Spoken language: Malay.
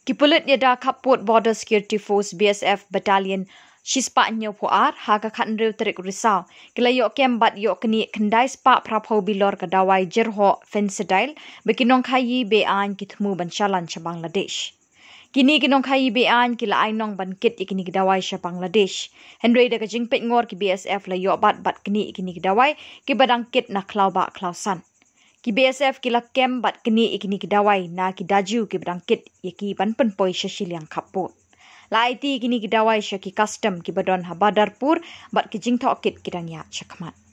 Ki pulit iada Khappud Border Security Force BSF Battalion Shispa nyo puar haga Hynrei tarik Risaw kila iohkem bat iohknieh kendai spa prapho bilor ke Dawai Jyrhoh Phensedyl bagi nongkhaii be-ain ki thmu ban shalan sha Bangladesh. Kini ki nongkhaii be-ain kila ainong ban kit ikini ki Dawai sha Bangladesh. Hynrei da jingpeitngor ki BSF la iobat bat knieh ikini ki Dawai ki badang kit na khlawbah khlawsan. Ki BSF kila kem bat knieh ikini ki Dawai na ki daju ki badang kit yaki ban pynpoi sha shiliang Khappud. La aiti kini ki Dawai sha ki custom ki badon ha Badarpur bat ki jingtohkit ki dang ya sha khamat.